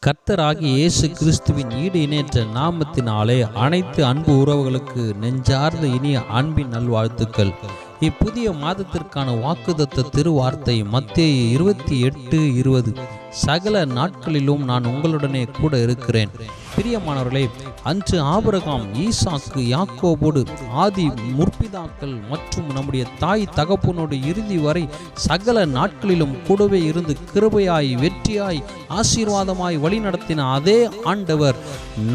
கர்த்தராகிய இயேசு கிறிஸ்துவின் ஈடு இணையற்ற நாமத்தினாலே அனைத்து அன்பு உறவுகளுக்கு நெஞ்சார்ந்த இனிய அன்பின் நல்வாழ்த்துக்கள். இப்புதிய மாதத்திற்கான வாக்குத்தத்த திருவார்த்தை மத்தேயு 28:20. சகல நாட்களிலும் நான் உங்களுடனே கூட இருக்கிறேன். பிரியமானவர்களே, அன்று ஆபிரகாம், ஈசாக்கு, யாக்கோபோடு ஆதி முற்பிதாக்கள் மற்றும் நம்முடைய தாய் தகப்பனோடு இறுதி வரை சகல நாட்களிலும் கூடவே இருந்து கிருபையாய், வெற்றியாய், ஆசீர்வாதமாய் வழி நடத்தின அதே ஆண்டவர்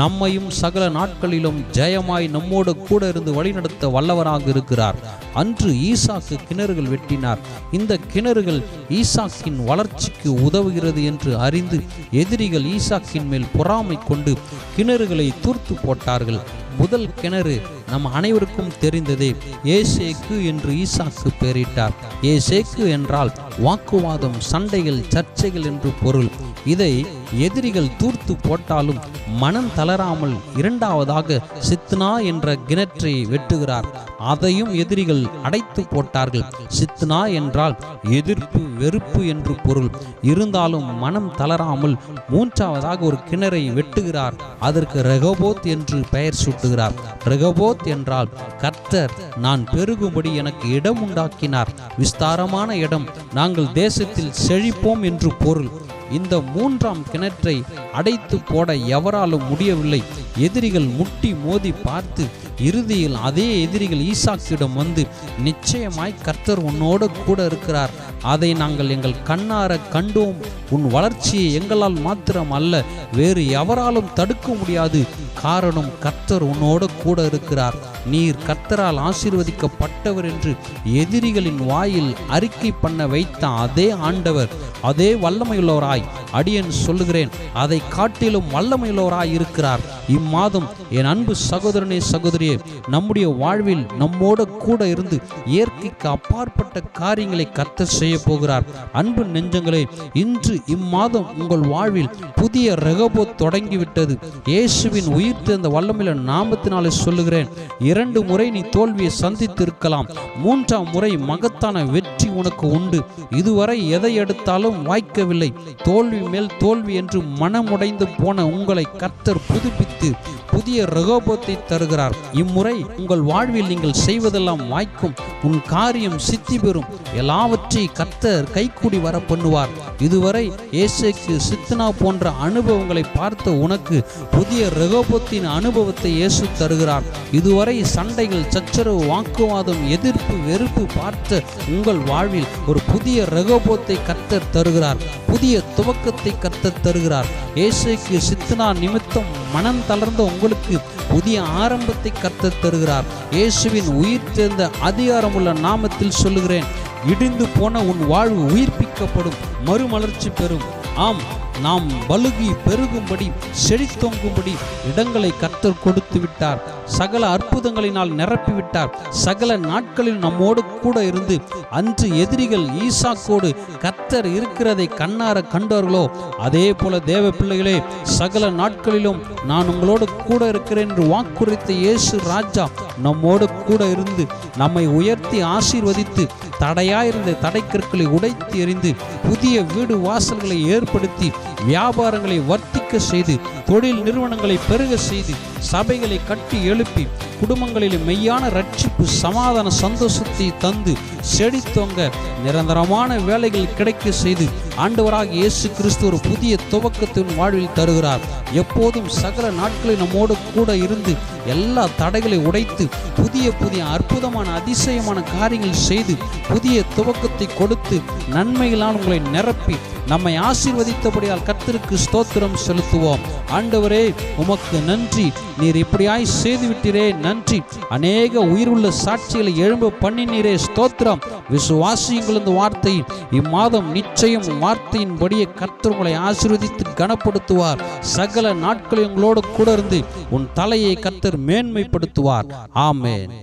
நம்மையும் சகல நாட்களிலும் ஜெயமாய் நம்மோடு கூட இருந்து வழிநடத்த வல்லவராக இருக்கிறார். அன்று ஈசாக்கு கிணறுகள் வெட்டினார். இந்த கிணறுகள் ஈசாக்கின் வளர்ச்சிக்கு உதவுகிறது என்று அறிந்து எதிரிகள் ஈசாக்கின் மேல் பொறாமை கொண்டு கிணறுகளை தூர்த்து போட்டார்கள். முதல் கிணறு நம் அனைவருக்கும் தெரிந்ததே. ஏசேக்கு என்று ஈசாக்கு பெயரிட்டார். ஏசேக்கு என்றால் வாக்குவாதம், சண்டைகள், சர்ச்சைகள் என்று பொருள். இதை எதிரிகள் தூர்த்து போட்டாலும் மனம் தளராமல் இரண்டாவதாக சித்னா என்ற கிணற்றை வெட்டுகிறார். அதையும் எதிரிகள் அடைத்து போட்டார்கள். சித்னா என்றால் எதிர்ப்பு, வெறுப்பு என்று பொருள். இருந்தாலும் மனம் தளராமல் மூன்றாவதாக ஒரு கிணறை வெட்டுகிறார். அதற்கு ரெகோபோத் என்று பெயர் சூட்டுகிறார். ரெகோபோத் என்றால் கர்த்தர் நான் பெருகும்படி எனக்கு இடம் உண்டாக்கினார். விஸ்தாரமான இடம், நாங்கள் தேசத்தில் செழிப்போம் என்று பொருள். இந்த மூன்றாம் கிணற்றை அடைத்து போட எவராலும் முடியவில்லை. எதிரிகள் முட்டி மோதி பார்த்து இறுதியில் அதே எதிரிகள் ஈசாக்கிடம் வந்து, நிச்சயமாய் கர்த்தர் உன்னோடு கூட இருக்கிறார், அதை நாங்கள் எங்கள் கண்ணார கண்டோம், உன் வளர்ச்சியை எங்களால் மாத்திரம் அல்ல வேறு எவராலும் தடுக்க முடியாது, காரணம் கர்த்தர் உன்னோடு கூட இருக்கிறார், நீர் கர்த்தரால் ஆசீர்வதிக்கப்பட்டவர் என்று எதிரிகளின் வாயில் அறிக்கை பண்ண வைத்த அதே ஆண்டவர், அதே வல்லமையுள்ளவராய் அடியேன் சொல்லுகிறேன், அதை காட்டிலும் வல்லமையுள்ளவராய் இருக்கிறார். இம்மாதம் என் அன்பு சகோதரனே, சகோதரியே, நம்முடைய வாழ்வில் நம்மோடு கூட இருந்து இயற்கைக்கு அப்பாற்பட்ட காரியங்களை கர்த்தர் செய்ய போகிறார். அன்பு நெஞ்சங்களே, இன்று இம்மாதம் உங்கள் வாழ்வில் புதிய ரெகோபோத் தொடங்கிவிட்டது. இயேசுவின் உயிர்த்தெழுந்த வல்லமையுள்ள நாமத்தினாலே சொல்லுகிறேன், 2 முறை நீ தோல்வியை சந்தித்து இருக்கலாம், 3ஆம் முறை மகத்தான வெற்றி உனக்கு உண்டு. இதுவரை எதை எடுத்தாலும் வாய்க்கவில்லை, தோல்வி மேல் தோல்வி என்று மனமுடைந்து போன உங்களை கர்த்தர் புதுப்பித்து புதிய ரெகோபோத்தை தருகிறார். இம்முறை உங்கள் வாழ்வில் நீங்கள் செய்வதெல்லாம் வாய்க்கும், உன் காரியம் சித்தி பெறும், எல்லாவற்றையும் கர்த்தர் கைக்கூடி வர பண்ணுவார். இதுவரை ஏசேக்கு, சித்னா போன்ற அனுபவங்களை பார்த்த உனக்கு புதிய ரெகோபோத்தின் அனுபவத்தை இயேசு தருகிறார். இதுவரை சண்டைகள், சச்சரவு, வாக்குவாதம், எதிர்ப்பு, வெறுப்பு பார்த்த உங்கள் வாழ்வில் ஒரு புதிய ரெகோபோத்தை கர்த்தர் தருகிறார். புதிய துவக்கத்தை கர்த்தர் தருகிறார். ஏசேக்கு, சித்னா நிமித்தம் மனம் தளர்ந்த உங்களுக்கு புதிய ஆரம்பத்தை கர்த்தர் தருகிறார். இயேசுவின் உயிர் சேர்ந்த அதிகாரமுள்ள நாமத்தில் சொல்லுகிறேன், இடிந்து போன உன் வாழ்வு உயிர்ப்பிக்கப்படும், மறுமலர்ச்சி பெறும். ஆம், நாம் பலுகி பெருகும்படி, செழித்தோங்கும்படி இடங்களை கர்த்தர் கொடுத்து விட்டார். சகல அற்புதங்களினால் நிரப்பிவிட்டார். சகல நாட்களில் நம்மோடு கூட இருந்து அன்று எதிரிகள் ஈசாக்கோடு கர்த்தர் இருக்கிறதை கண்ணார கண்டார்களோ, அதே போல தேவ பிள்ளைகளே, சகல நாட்களிலும் நான் உங்களோடு கூட இருக்கிறேன் என்று வாக்குரைத்த இயேசு ராஜா நம்மோடு கூட இருந்து நம்மை உயர்த்தி ஆசீர்வதித்து தடையாயிருந்த தடைக்கற்களை உடைத்து எறிந்து புதிய வீடு வாசல்களை ஏற்படுத்தி வியாபாரங்களை வர்த்திக்க செய்து தொழில் நிறுவனங்களை பெருக செய்து சபைகளை கட்டி எழுப்பி குடும்பங்களில் மெய்யான ரட்சிப்பு, சமாதான, சந்தோஷத்தை தந்து செழித்தோங்க நிரந்தரமான வேலைகள் கிடைக்க செய்து ஆண்டவராக இயேசு கிறிஸ்து ஒரு புதிய துவக்கத்தின் வாழ்வில் தருகிறார். எப்போதும் சகல நாட்களில் நம்மோடு கூட இருந்து எல்லா தடைகளை உடைத்து புதிய புதிய அற்புதமான அதிசயமான காரியங்கள் செய்து புதிய துவக்கத்தை கொடுத்து நன்மைகளால் உங்களை நிரப்பி நம்மை ஆசீர்வதித்தபடியால் கர்த்தருக்கு ஸ்தோத்திரம் செலுத்துவோம். ஆண்டவரே, உமக்கு நன்றி, நீர் இப்படியாய் செய்துவிட்டீரே, நன்றி. அநேக உயிருள்ள சாட்சிகளை எழும்ப பண்ணினீரே, ஸ்தோத்திரம். விசுவாசியுங்கள் இந்த வார்த்தை. இம்மாதம் நிச்சயம் வார்த்தையின்படியே கர்த்தர் உங்களை ஆசீர்வதித்து கனப்படுத்துவார். சகல நாட்களில் உங்களோடு கூட இருந்து உன் தலையை கர்த்தர் மேன்மைப்படுத்துவார். ஆமென்.